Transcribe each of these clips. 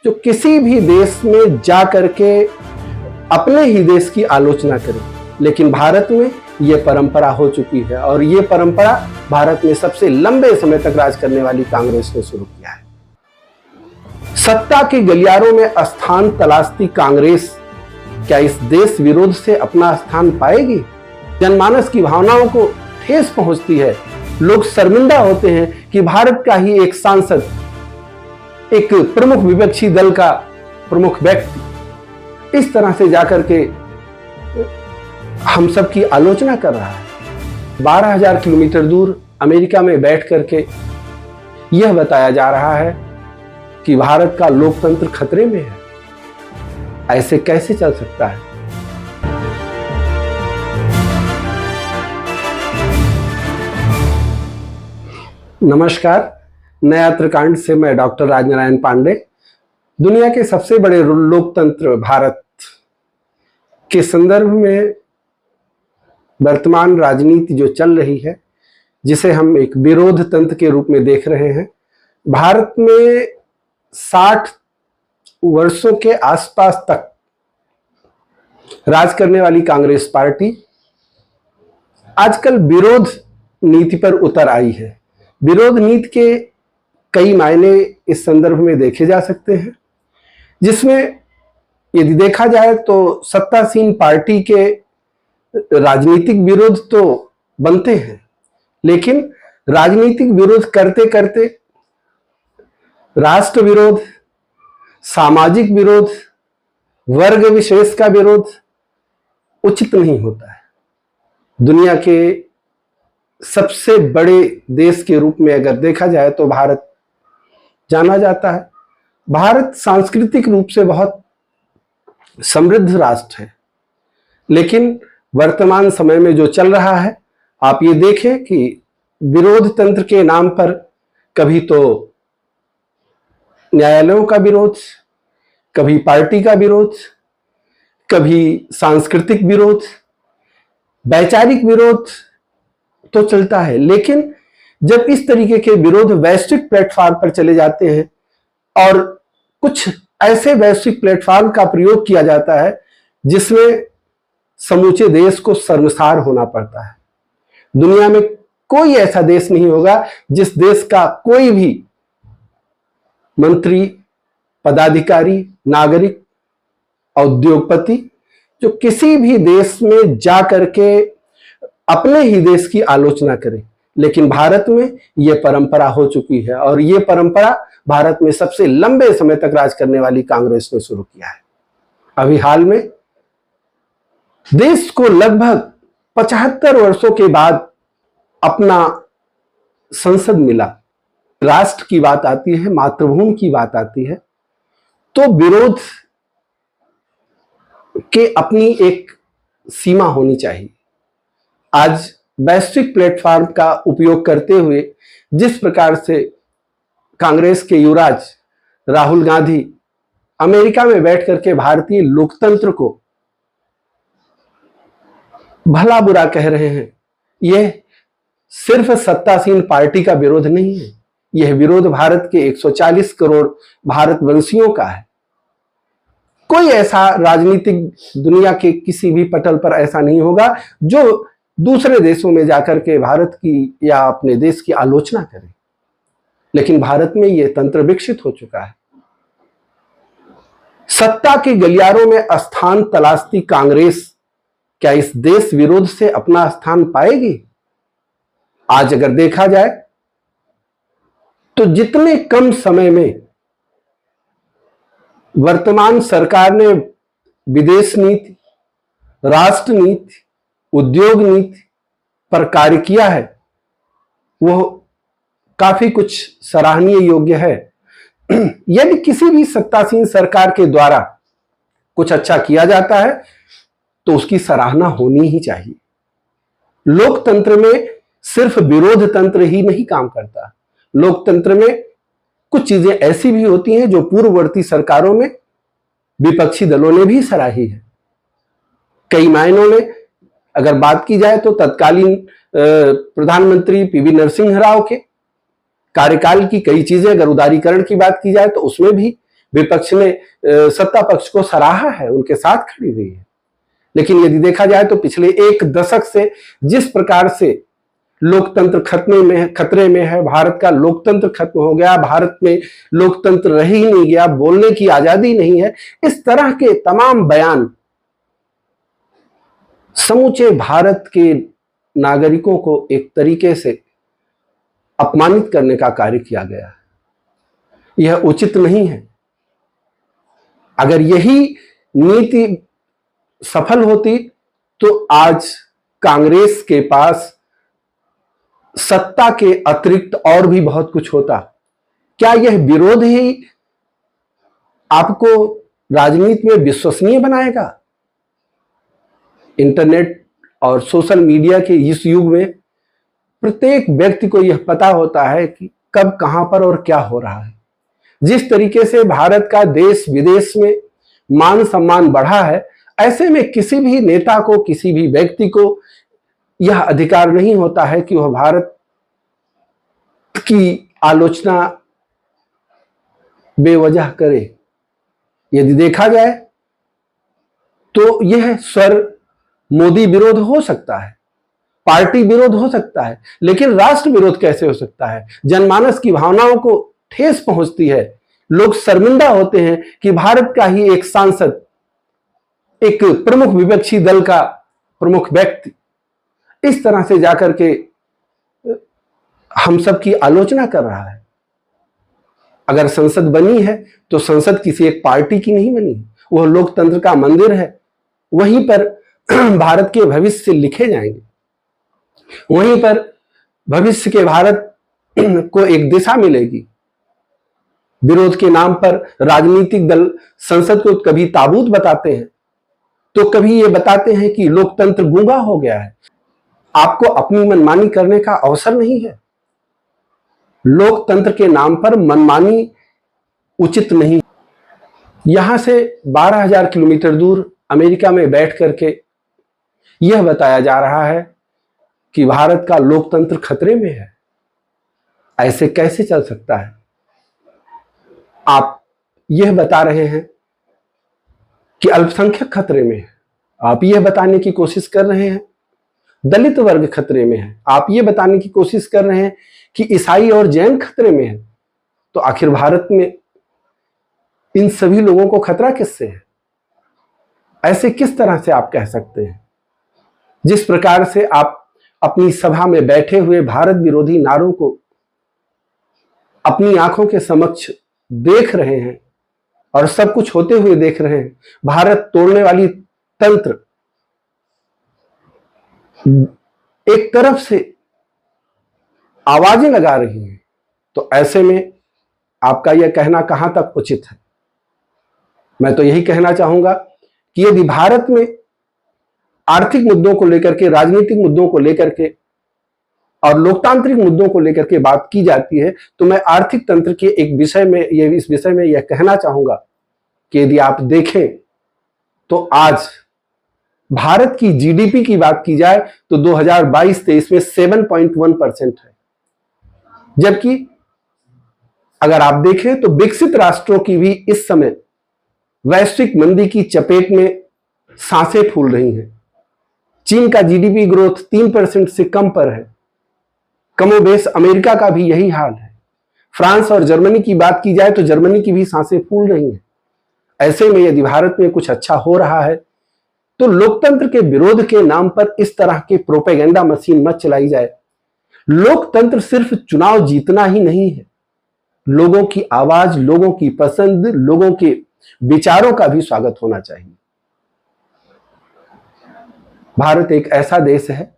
जो किसी भी देश में जा करके अपने ही देश की आलोचना करे, लेकिन भारत में ये परंपरा हो चुकी है और ये परंपरा भारत में सबसे लंबे समय तक राज करने वाली कांग्रेस ने शुरू किया है। सत्ता के गलियारों में स्थान तलाशती कांग्रेस क्या इस देश विरोध से अपना स्थान पाएगी? जनमानस की भावनाओं को ठेस पहुंचती है। लोग शर्मिंदा होते हैं कि भारत का ही एक सांसद, एक प्रमुख विपक्षी दल का प्रमुख व्यक्ति इस तरह से जाकर के हम सब की आलोचना कर रहा है। 12,000 किलोमीटर दूर अमेरिका में बैठ करके यह बताया जा रहा है कि भारत का लोकतंत्र खतरे में है। ऐसे कैसे चल सकता है? नमस्कार, नया त्रिकांड से मैं डॉक्टर राजनारायण पांडे। दुनिया के सबसे बड़े लोकतंत्र भारत के संदर्भ में वर्तमान राजनीति जो चल रही है, जिसे हम एक विरोध तंत्र के रूप में देख रहे हैं, भारत में 60 वर्षों के आसपास तक राज करने वाली कांग्रेस पार्टी आजकल विरोध नीति पर उतर आई है। विरोध नीति के कई मायने इस संदर्भ में देखे जा सकते हैं, जिसमें यदि देखा जाए तो सत्तासीन पार्टी के राजनीतिक विरोध तो बनते हैं, लेकिन राजनीतिक विरोध करते करते राष्ट्र विरोध, सामाजिक विरोध, वर्ग विशेष का विरोध उचित नहीं होता है। दुनिया के सबसे बड़े देश के रूप में अगर देखा जाए तो भारत जाना जाता है। भारत सांस्कृतिक रूप से बहुत समृद्ध राष्ट्र है, लेकिन वर्तमान समय में जो चल रहा है, आप ये देखें कि विरोध तंत्र के नाम पर कभी तो न्यायालयों का विरोध, कभी पार्टी का विरोध, कभी सांस्कृतिक विरोध, वैचारिक विरोध तो चलता है। लेकिन जब इस तरीके के विरोध वैश्विक प्लेटफॉर्म पर चले जाते हैं और कुछ ऐसे वैश्विक प्लेटफॉर्म का प्रयोग किया जाता है जिसमें समूचे देश को शर्मसार होना पड़ता है। दुनिया में कोई ऐसा देश नहीं होगा जिस देश का कोई भी मंत्री, पदाधिकारी, नागरिक, उद्योगपति जो किसी भी देश में जा करके अपने ही देश की आलोचना करे, लेकिन भारत में यह परंपरा हो चुकी है और यह परंपरा भारत में सबसे लंबे समय तक राज करने वाली कांग्रेस ने शुरू किया है। अभी हाल में देश को लगभग 75 वर्षों के बाद अपना संसद मिला। राष्ट्र की बात आती है, मातृभूमि की बात आती है, तो विरोध के अपनी एक सीमा होनी चाहिए। आज वैश्विक प्लेटफॉर्म का उपयोग करते हुए जिस प्रकार से कांग्रेस के युवराज राहुल गांधी अमेरिका में बैठ करके भारतीय लोकतंत्र को भला बुरा कह रहे हैं, यह सिर्फ सत्तासीन पार्टी का विरोध नहीं है, यह विरोध भारत के 140 करोड़ भारतवंशियों का है। कोई ऐसा राजनीतिक दुनिया के किसी भी पटल पर ऐसा नहीं होगा जो दूसरे देशों में जाकर के भारत की या अपने देश की आलोचना करे, लेकिन भारत में यह तंत्र विकसित हो चुका है। सत्ता के गलियारों में स्थान तलाशती कांग्रेस क्या इस देश विरोध से अपना स्थान पाएगी? आज अगर देखा जाए तो जितने कम समय में वर्तमान सरकार ने विदेश नीति, राष्ट्र नीति, उद्योग नीति पर कार्य किया है, वो काफी कुछ सराहनीय योग्य है। यदि किसी भी सत्तासीन सरकार के द्वारा कुछ अच्छा किया जाता है तो उसकी सराहना होनी ही चाहिए। लोकतंत्र में सिर्फ विरोध तंत्र ही नहीं काम करता। लोकतंत्र में कुछ चीजें ऐसी भी होती हैं जो पूर्ववर्ती सरकारों में विपक्षी दलों ने भी सराही है। कई मायनों में अगर बात की जाए तो तत्कालीन प्रधानमंत्री पीवी नरसिंह राव के कार्यकाल की कई चीजें, अगर उदारीकरण की बात की जाए तो उसमें भी विपक्ष ने सत्ता पक्ष को सराहा है, उनके साथ खड़ी हुई है। लेकिन यदि देखा जाए तो पिछले एक दशक से जिस प्रकार से लोकतंत्र खतरे में है, भारत का लोकतंत्र खत्म हो गया, भारत में लोकतंत्र रह ही नहीं गया, बोलने की आजादी नहीं है, इस तरह के तमाम बयान समूचे भारत के नागरिकों को एक तरीके से अपमानित करने का कार्य किया गया है। यह उचित नहीं है। अगर यही नीति सफल होती तो आज कांग्रेस के पास सत्ता के अतिरिक्त और भी बहुत कुछ होता। क्या यह विरोध ही आपको राजनीति में विश्वसनीय बनाएगा? इंटरनेट और सोशल मीडिया के इस युग में प्रत्येक व्यक्ति को यह पता होता है कि कब कहां पर और क्या हो रहा है। जिस तरीके से भारत का देश विदेश में मान सम्मान बढ़ा है, ऐसे में किसी भी नेता को, किसी भी व्यक्ति को यह अधिकार नहीं होता है कि वह भारत की आलोचना बेवजह करे। यदि देखा जाए तो यह स्वर मोदी विरोध हो सकता है, पार्टी विरोध हो सकता है, लेकिन राष्ट्र विरोध कैसे हो सकता है? जनमानस की भावनाओं को ठेस पहुंचती है। लोग शर्मिंदा होते हैं कि भारत का ही एक सांसद, एक प्रमुख विपक्षी दल का प्रमुख व्यक्ति इस तरह से जाकर के हम सब की आलोचना कर रहा है। अगर संसद बनी है तो संसद किसी एक पार्टी की नहीं बनी, वह लोकतंत्र का मंदिर है। वहीं पर भारत के भविष्य लिखे जाएंगे, वहीं पर भविष्य के भारत को एक दिशा मिलेगी। विरोध के नाम पर राजनीतिक दल संसद को कभी ताबूत बताते हैं तो कभी ये बताते हैं कि लोकतंत्र गूंगा हो गया है। आपको अपनी मनमानी करने का अवसर नहीं है। लोकतंत्र के नाम पर मनमानी उचित नहीं। यहां से 12,000 किलोमीटर दूर अमेरिका में बैठ करके यह बताया जा रहा है कि भारत का लोकतंत्र खतरे में है। ऐसे कैसे चल सकता है? आप यह बता रहे हैं कि अल्पसंख्यक खतरे में है, आप यह बताने की कोशिश कर रहे हैं दलित वर्ग खतरे में है, आप यह बताने की कोशिश कर रहे हैं कि ईसाई और जैन खतरे में है। तो आखिर भारत में इन सभी लोगों को खतरा किससे है? ऐसे किस तरह से आप कह सकते हैं? जिस प्रकार से आप अपनी सभा में बैठे हुए भारत विरोधी नारों को अपनी आंखों के समक्ष देख रहे हैं और सब कुछ होते हुए देख रहे हैं, भारत तोड़ने वाली तंत्र एक तरफ से आवाजें लगा रही हैं, तो ऐसे में आपका यह कहना कहां तक उचित है? मैं तो यही कहना चाहूंगा कि यदि भारत में आर्थिक मुद्दों को लेकर के, राजनीतिक मुद्दों को लेकर के और लोकतांत्रिक मुद्दों को लेकर के बात की जाती है, तो मैं आर्थिक तंत्र के एक विषय में इस विषय में यह कहना चाहूंगा कि यदि आप देखें तो आज भारत की जीडीपी की बात की जाए तो 2022-23 में 7.1% है, जबकि अगर आप देखें तो विकसित राष्ट्रों की भी इस समय वैश्विक मंदी की चपेट में सांसें फूल रही हैं। चीन का जीडीपी ग्रोथ 3% से कम पर है। कमोबेश अमेरिका का भी यही हाल है। फ्रांस और जर्मनी की बात की जाए तो जर्मनी की भी सांसें फूल रही हैं। ऐसे में यदि भारत में कुछ अच्छा हो रहा है तो लोकतंत्र के विरोध के नाम पर इस तरह के प्रोपेगेंडा मशीन मत चलाई जाए। लोकतंत्र सिर्फ चुनाव जीतना ही नहीं है, लोगों की आवाज, लोगों की पसंद, लोगों के विचारों का भी स्वागत होना चाहिए। भारत एक ऐसा देश है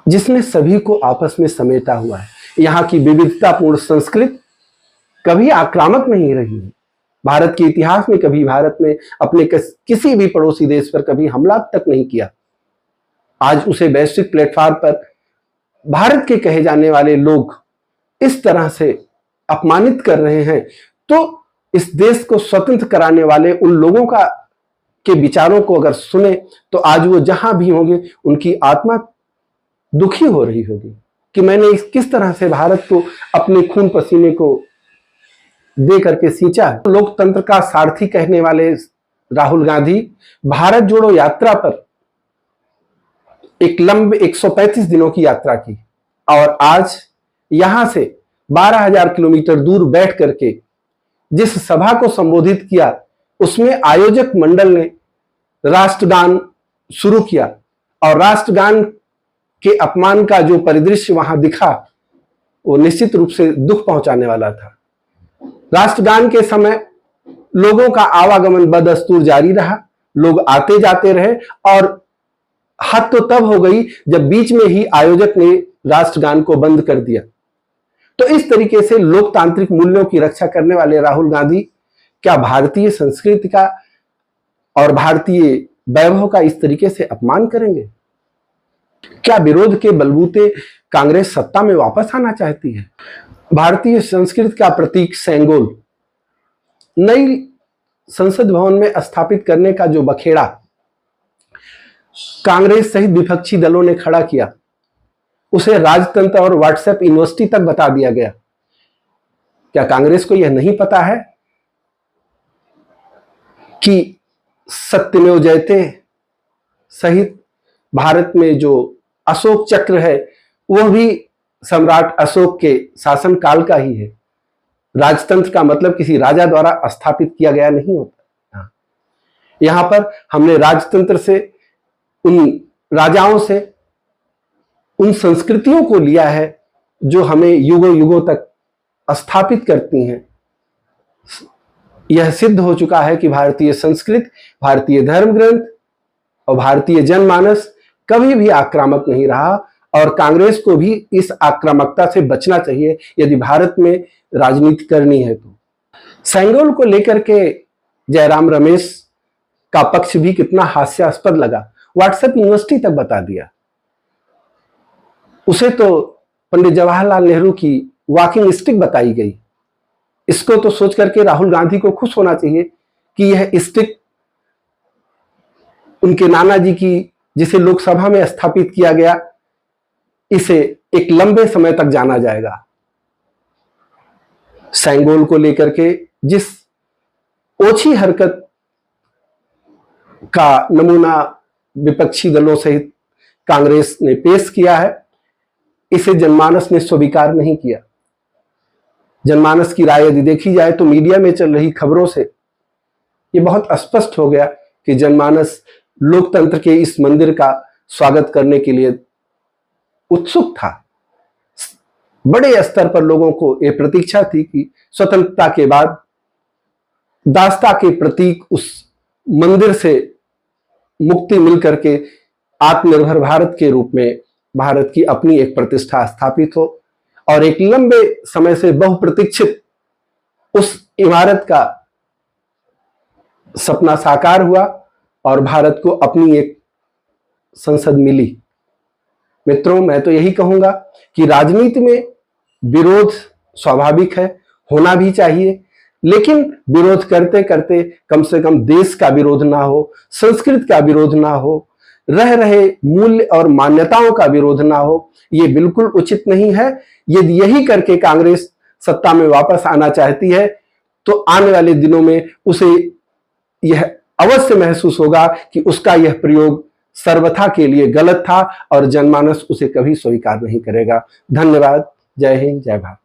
जिसने सभी को आपस में समेटा हुआ है। यहाँ की विविधतापूर्ण संस्कृति कभी आक्रामक नहीं रही है। भारत के इतिहास में कभी भारत ने अपने किसी भी पड़ोसी देश पर कभी हमला तक नहीं किया। आज उसे वैश्विक प्लेटफॉर्म पर भारत के कहे जाने वाले लोग इस तरह से अपमानित कर रहे हैं, तो इस देश को स्वतंत्र कराने वाले उन लोगों के विचारों को अगर सुने तो आज वो जहां भी होंगे उनकी आत्मा दुखी हो रही होगी कि मैंने किस तरह से भारत को अपने खून पसीने को दे करके सींचा है। लोकतंत्र का सारथी कहने वाले राहुल गांधी भारत जोड़ो यात्रा पर एक लंबे 135 दिनों की यात्रा की और आज यहां से 12,000 किलोमीटर दूर बैठ करके जिस सभा को संबोधित किया उसमें आयोजक मंडल ने राष्ट्रगान शुरू किया और राष्ट्रगान के अपमान का जो परिदृश्य वहां दिखा वो निश्चित रूप से दुख पहुंचाने वाला था। राष्ट्रगान के समय लोगों का आवागमन बदस्तूर जारी रहा, लोग आते जाते रहे और हद तो तब हो गई जब बीच में ही आयोजक ने राष्ट्रगान को बंद कर दिया। तो इस तरीके से लोकतांत्रिक मूल्यों की रक्षा करने वाले राहुल गांधी क्या भारतीय संस्कृति का और भारतीय वैभव का इस तरीके से अपमान करेंगे? क्या विरोध के बलबूते कांग्रेस सत्ता में वापस आना चाहती है? भारतीय संस्कृति का प्रतीक सेंगोल नई संसद भवन में स्थापित करने का जो बखेड़ा कांग्रेस सहित विपक्षी दलों ने खड़ा किया, उसे राजतंत्र और व्हाट्सएप यूनिवर्सिटी तक बता दिया गया। क्या कांग्रेस को यह नहीं पता है कि सत्यमेव जयते सहित भारत में जो अशोक चक्र है वह भी सम्राट अशोक के शासन काल का ही है। राजतंत्र का मतलब किसी राजा द्वारा स्थापित किया गया नहीं होता। यहां पर हमने राजतंत्र से, उन राजाओं से, उन संस्कृतियों को लिया है जो हमें युगों युगों तक स्थापित करती हैं। यह सिद्ध हो चुका है कि भारतीय संस्कृति, भारतीय धर्म ग्रंथ और भारतीय जनमानस कभी भी आक्रामक नहीं रहा और कांग्रेस को भी इस आक्रामकता से बचना चाहिए यदि भारत में राजनीति करनी है तो। सेंगोल को लेकर के जयराम रमेश का पक्ष भी कितना हास्यास्पद लगा, व्हाट्सएप यूनिवर्सिटी तक बता दिया। उसे तो पंडित जवाहरलाल नेहरू की वॉकिंग स्टिक बताई गई। इसको तो सोच करके राहुल गांधी को खुश होना चाहिए कि यह स्टिक उनके नाना जी की, जिसे लोकसभा में स्थापित किया गया, इसे एक लंबे समय तक जाना जाएगा। सेंगोल को लेकर के जिस ओछी हरकत का नमूना विपक्षी दलों सहित कांग्रेस ने पेश किया है, इसे जनमानस ने स्वीकार नहीं किया। जनमानस की राय यदि देखी जाए तो मीडिया में चल रही खबरों से यह बहुत स्पष्ट हो गया कि जनमानस लोकतंत्र के इस मंदिर का स्वागत करने के लिए उत्सुक था। बड़े स्तर पर लोगों को यह प्रतीक्षा थी कि स्वतंत्रता के बाद दासता के प्रतीक उस मंदिर से मुक्ति मिल करके आत्मनिर्भर भारत के रूप में भारत की अपनी एक प्रतिष्ठा स्थापित हो और एक लंबे समय से बहुप्रतीक्षित उस इमारत का सपना साकार हुआ और भारत को अपनी एक संसद मिली। मित्रों, मैं तो यही कहूंगा कि राजनीति में विरोध स्वाभाविक है, होना भी चाहिए, लेकिन विरोध करते करते कम से कम देश का विरोध ना हो, संस्कृति का विरोध ना हो, रह रहे मूल्य और मान्यताओं का विरोध ना हो, ये बिल्कुल उचित नहीं है। यदि यही करके कांग्रेस सत्ता में वापस आना चाहती है तो आने वाले दिनों में उसे यह अवश्य महसूस होगा कि उसका यह प्रयोग सर्वथा के लिए गलत था और जनमानस उसे कभी स्वीकार नहीं करेगा। धन्यवाद। जय हिंद, जय भारत।